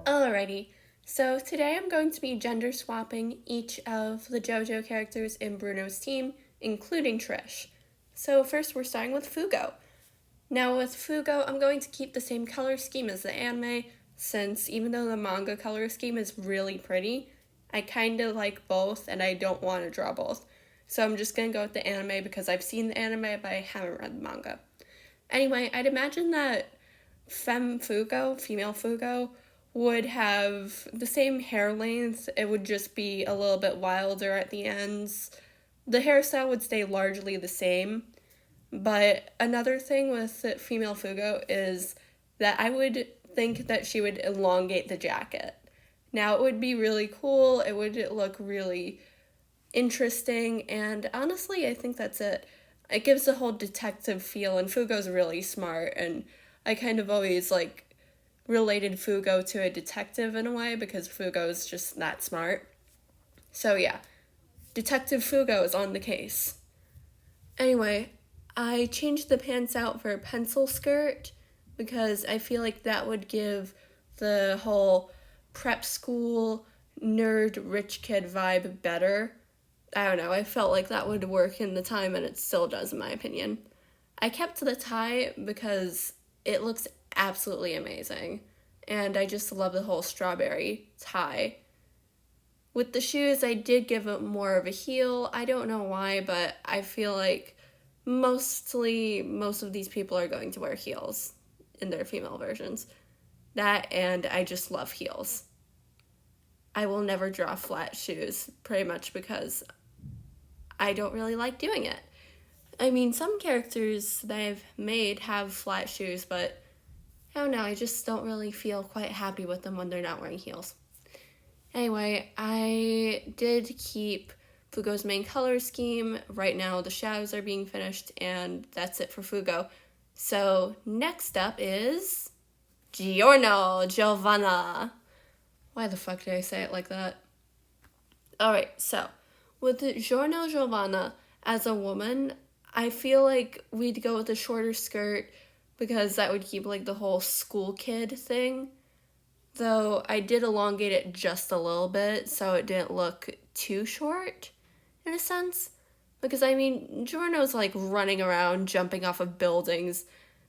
Alrighty, so today I'm going to be gender swapping each of the JoJo characters in Bruno's team, including Trish. So first we're starting with Fugo. Now with Fugo, I'm going to keep the same color scheme as the anime, since even though the manga color scheme is really pretty, I kind of like both and I don't want to draw both. So I'm just going to go with the anime because I've seen the anime but I haven't read the manga. Anyway, I'd imagine that female Fugo, would have the same hair length. It would just be a little bit wilder at the ends. The hairstyle would stay largely the same. But another thing with female Fugo is that I would think that she would elongate the jacket. Now, it would be really cool. It would look really interesting. And honestly, I think that's it. It gives the whole detective feel, and Fugo's really smart. And I kind of always, related Fugo to a detective in a way because Fugo's just that smart. So yeah, Detective Fugo is on the case. Anyway, I changed the pants out for a pencil skirt because I feel like that would give the whole prep school nerd rich kid vibe better. I don't know, I felt like that would work in the time and it still does in my opinion. I kept the tie because it looks absolutely amazing. And I just love the whole strawberry tie. With the shoes, I did give it more of a heel. I don't know why, but I feel like most of these people are going to wear heels in their female versions. That, and I just love heels. I will never draw flat shoes, pretty much because I don't really like doing it. I mean, some characters that I've made have flat shoes, but I don't know, I just don't really feel quite happy with them when they're not wearing heels. Anyway, I did keep Fugo's main color scheme. Right now, the shadows are being finished, and that's it for Fugo. So, next up is Giovanna. Why the fuck did I say it like that? Alright, so, with Giovanna as a woman, I feel like we'd go with a shorter skirt because that would keep, the whole school kid thing. Though I did elongate it just a little bit so it didn't look too short, in a sense. Because, I mean, Giorno's, running around, jumping off of buildings.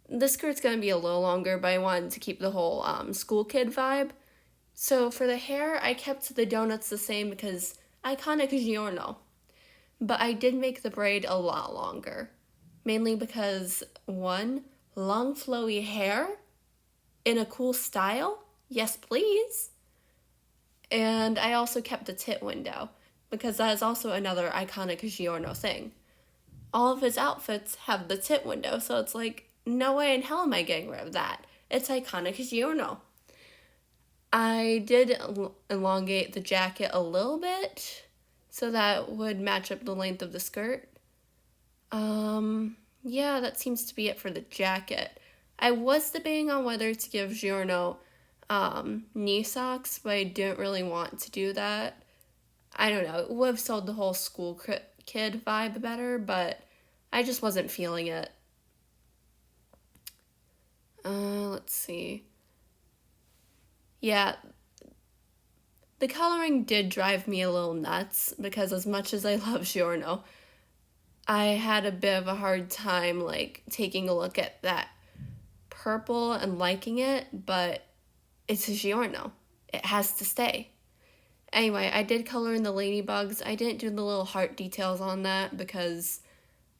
The skirt's gonna be a little longer, but I wanted to keep the whole school kid vibe. So for the hair, I kept the donuts the same because iconic Giorno. But I did make the braid a lot longer. Mainly because, one, long flowy hair in a cool style. Yes, please. And I also kept the tit window because that is also another iconic Giorno thing. All of his outfits have the tit window, so it's no way in hell am I getting rid of that. It's iconic Giorno. I did elongate the jacket a little bit so that would match up the length of the skirt. Yeah, that seems to be it for the jacket. I was debating on whether to give Giorno knee socks, but I didn't really want to do that. I don't know, it would have sold the whole school kid vibe better, but I just wasn't feeling it. Let's see. Yeah, the coloring did drive me a little nuts because as much as I love Giorno, I had a bit of a hard time taking a look at that purple and liking it, but it's a Giorno. It has to stay. Anyway, I did color in the ladybugs. I didn't do the little heart details on that because,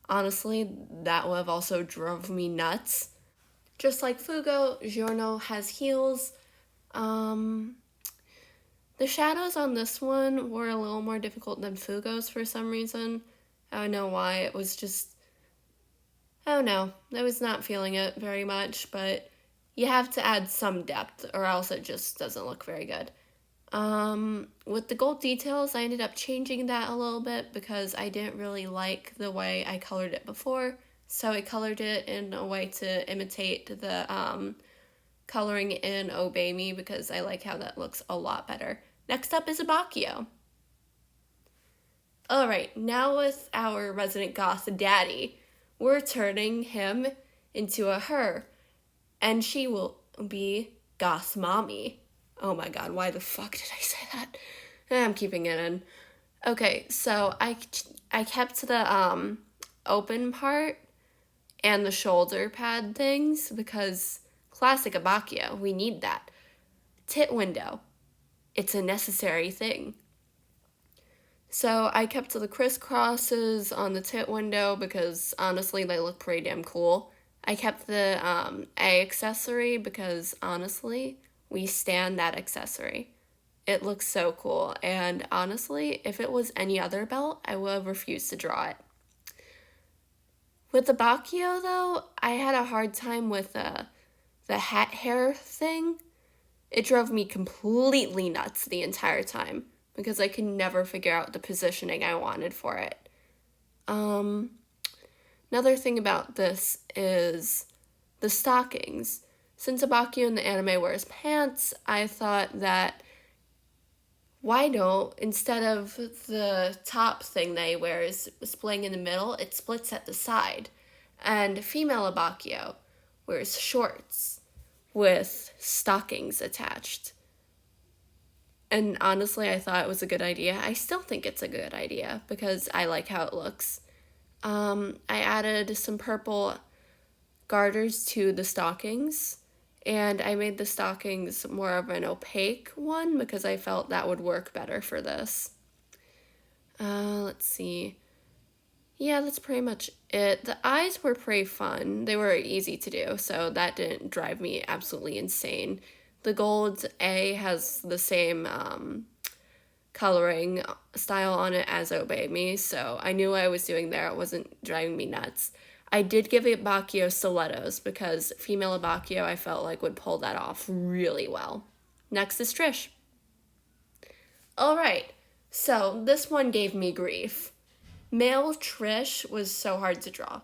honestly, that would have also drove me nuts. Just like Fugo, Giorno has heels. The shadows on this one were a little more difficult than Fugo's for some reason. I don't know why. It was just, I don't know. I was not feeling it very much, but you have to add some depth or else it just doesn't look very good. With the gold details, I ended up changing that a little bit because I didn't really like the way I colored it before. So I colored it in a way to imitate the coloring in Obey Me because I like how that looks a lot better. Next up is Abacchio. Alright, now with our resident goth daddy, we're turning him into a her, and she will be Goth Mommy. Oh my god, why the fuck did I say that? I'm keeping it in. Okay, so I kept the open part and the shoulder pad things because classic Abacchio, we need that. Tit window, it's a necessary thing. So I kept the crisscrosses on the tit window because honestly they look pretty damn cool. I kept the A accessory because honestly we stand that accessory. It looks so cool, and honestly, if it was any other belt, I would have refused to draw it. With the Bacchio, though, I had a hard time with the hat hair thing. It drove me completely nuts the entire time because I could never figure out the positioning I wanted for it. Another thing about this is the stockings. Since Abacchio in the anime wears pants, I thought that why don't, instead of the top thing that he wears splitting in the middle, it splits at the side. And female Abacchio wears shorts with stockings attached. And honestly, I thought it was a good idea. I still think it's a good idea because I like how it looks. I added some purple garters to the stockings, and I made the stockings more of an opaque one because I felt that would work better for this. Let's see. Yeah, that's pretty much it. The eyes were pretty fun. They were easy to do, so that didn't drive me absolutely insane. The gold A has the same coloring style on it as Obey Me, so I knew what I was doing there. It wasn't driving me nuts. I did give Abacchio stilettos because female Abacchio I felt like would pull that off really well. Next is Trish. Alright, so this one gave me grief. Male Trish was so hard to draw,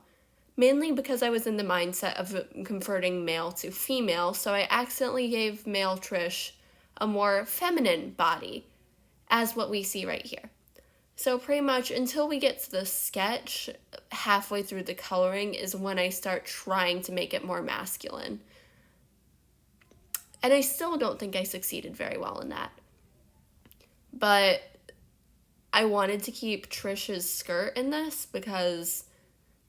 mainly because I was in the mindset of converting male to female, so I accidentally gave male Trish a more feminine body, as what we see right here. So pretty much until we get to the sketch, halfway through the coloring is when I start trying to make it more masculine. And I still don't think I succeeded very well in that. But I wanted to keep Trish's skirt in this because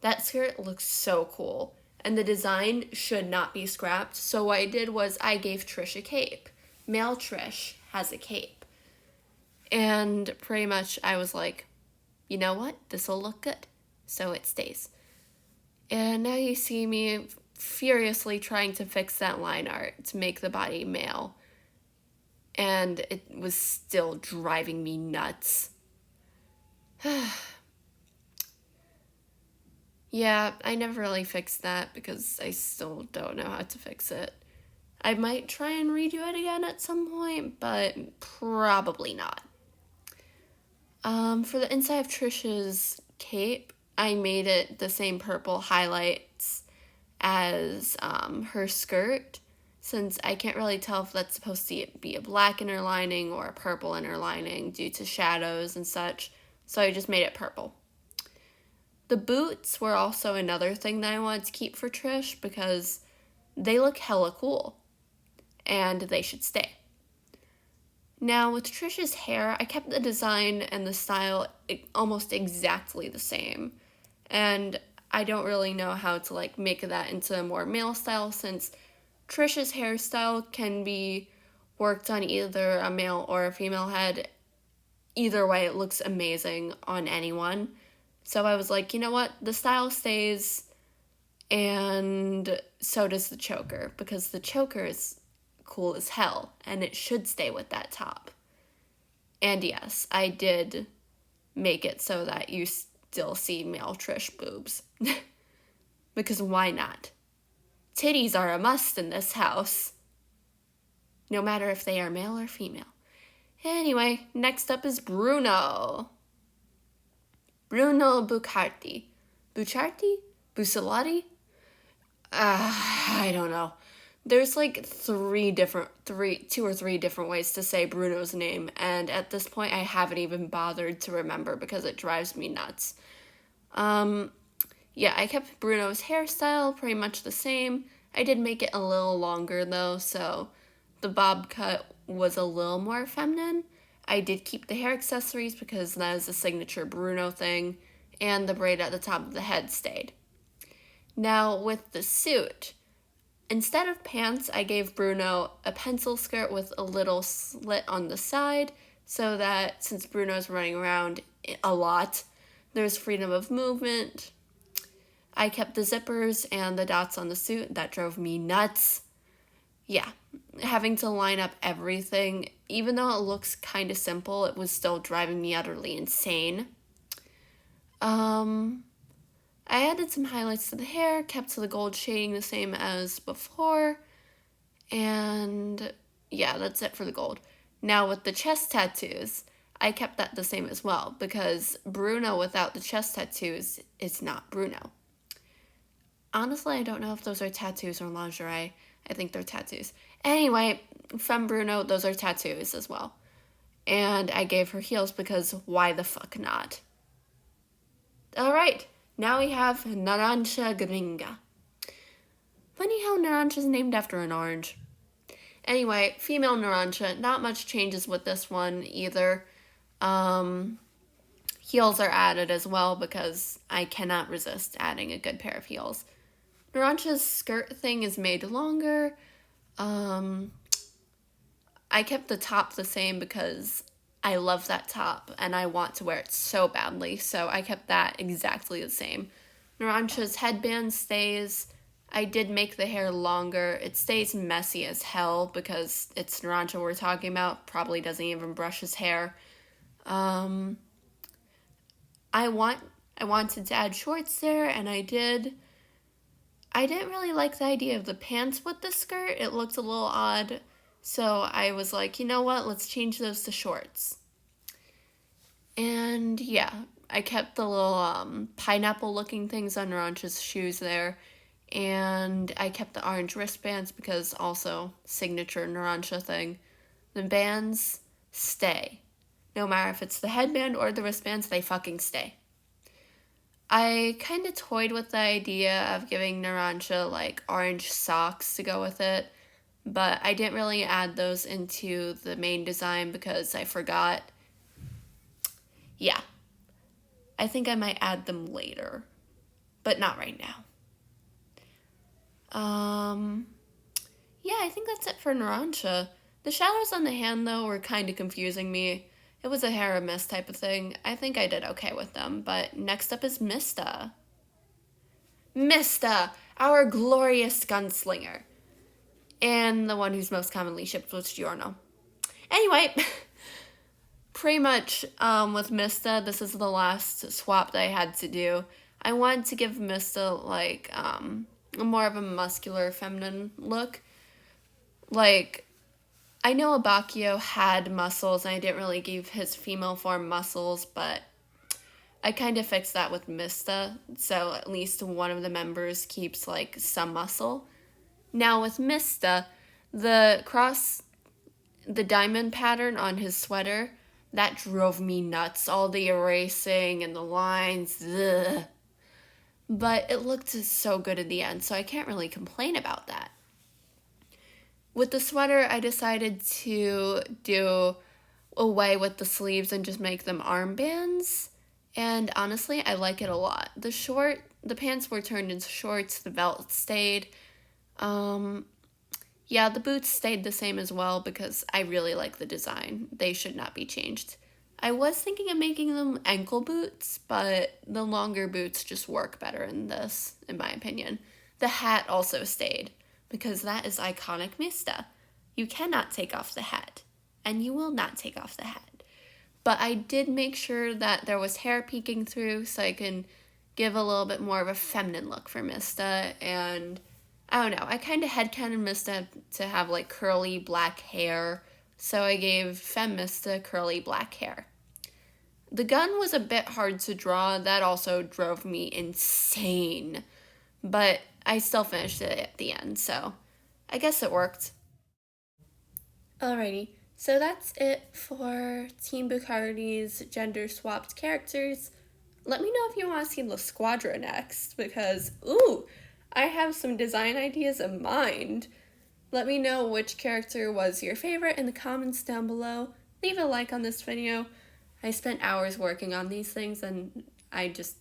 that skirt looks so cool. And the design should not be scrapped. So what I did was I gave Trish a cape. Male Trish has a cape. And pretty much I was like, you know what? This will look good. So it stays. And now you see me furiously trying to fix that line art to make the body male. And it was still driving me nuts. Yeah, I never really fixed that because I still don't know how to fix it. I might try and redo it again at some point, but probably not. For the inside of Trish's cape, I made it the same purple highlights as her skirt, since I can't really tell if that's supposed to be a black inner lining or a purple inner lining due to shadows and such, so I just made it purple. The boots were also another thing that I wanted to keep for Trish because they look hella cool, and they should stay. Now, with Trish's hair, I kept the design and the style almost exactly the same. And I don't really know how to, make that into a more male style since Trish's hairstyle can be worked on either a male or a female head. Either way, it looks amazing on anyone. So I was like, you know what? The style stays, and so does the choker, because the choker is cool as hell, and it should stay with that top. And yes, I did make it so that you still see male Trish boobs. Because why not? Titties are a must in this house. No matter if they are male or female. Anyway, next up is Bruno. Bruno Bucciarati. Bucciarati? Bucciarati? I don't know. There's two or three different ways to say Bruno's name, and at this point I haven't even bothered to remember because it drives me nuts. yeah, I kept Bruno's hairstyle pretty much the same. I did make it a little longer though, so the bob cut was a little more feminine. I did keep the hair accessories because that is a signature Bruno thing, and the braid at the top of the head stayed. Now, with the suit, instead of pants, I gave Bruno a pencil skirt with a little slit on the side so that since Bruno's running around a lot, there's freedom of movement. I kept the zippers and the dots on the suit. That drove me nuts. Yeah, having to line up everything, even though it looks kind of simple, it was still driving me utterly insane. I added some highlights to the hair, kept the gold shading the same as before, and yeah, that's it for the gold. Now with the chest tattoos, I kept that the same as well, because Bruno without the chest tattoos is not Bruno. Honestly, I don't know if those are tattoos or lingerie. I think they're tattoos. Anyway, from Bruno, those are tattoos as well. And I gave her heels because why the fuck not? Alright, now we have Naranja Gringa. Funny how Naranja is named after an orange. Anyway, female Naranja, not much changes with this one either. Heels are added as well because I cannot resist adding a good pair of heels. Naranja's skirt thing is made longer. I kept the top the same because I love that top and I want to wear it so badly, so I kept that exactly the same. Naranja's headband stays. I did make the hair longer. It stays messy as hell because it's Naranja we're talking about. Probably doesn't even brush his hair. I wanted to add shorts there, and I did. I didn't really like the idea of the pants with the skirt. It looked a little odd. So I was like, you know what? Let's change those to shorts. And yeah, I kept the little pineapple looking things on Naranja's shoes there. And I kept the orange wristbands because also signature Naranja thing. The bands stay. No matter if it's the headband or the wristbands, they fucking stay. I kind of toyed with the idea of giving Naranja like orange socks to go with it, but I didn't really add those into the main design because I forgot. Yeah, I think I might add them later, but not right now. Yeah, I think that's it for Naranja. The shadows on the hand, though, were kind of confusing me. It was a hair or mist type of thing. I think I did okay with them, but next up is Mista. Mista, our glorious gunslinger. And the one who's most commonly shipped with Giovanna. Anyway, pretty much with Mista, this is the last swap that I had to do. I wanted to give Mista like more of a muscular feminine look. Like, I know Abacchio had muscles, and I didn't really give his female form muscles, but I kind of fixed that with Mista, so at least one of the members keeps, like, some muscle. Now with Mista, the diamond pattern on his sweater, that drove me nuts. All the erasing and the lines, ugh. But it looked so good in the end, so I can't really complain about that. With the sweater, I decided to do away with the sleeves and just make them armbands. And honestly, I like it a lot. The pants were turned into shorts, the belt stayed. Yeah, the boots stayed the same as well because I really like the design. They should not be changed. I was thinking of making them ankle boots, but the longer boots just work better in this, in my opinion. The hat also stayed because that is iconic Mista. You cannot take off the hat, and you will not take off the hat. But I did make sure that there was hair peeking through so I can give a little bit more of a feminine look for Mista, and I don't know, I kind of headcanoned Mista to have like curly black hair, so I gave Femme Mista curly black hair. The gun was a bit hard to draw, that also drove me insane, but I still finished it at the end, so I guess it worked. Alrighty, so that's it for Team Bucciarati's gender swapped characters. Let me know if you want to see La Squadra next, because, ooh, I have some design ideas in mind. Let me know which character was your favorite in the comments down below. Leave a like on this video. I spent hours working on these things and I just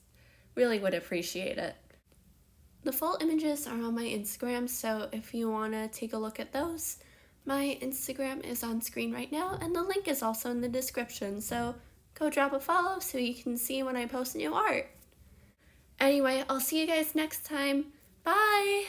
really would appreciate it. The full images are on my Instagram, so if you want to take a look at those, my Instagram is on screen right now, and the link is also in the description, so go drop a follow so you can see when I post new art. Anyway, I'll see you guys next time. Bye!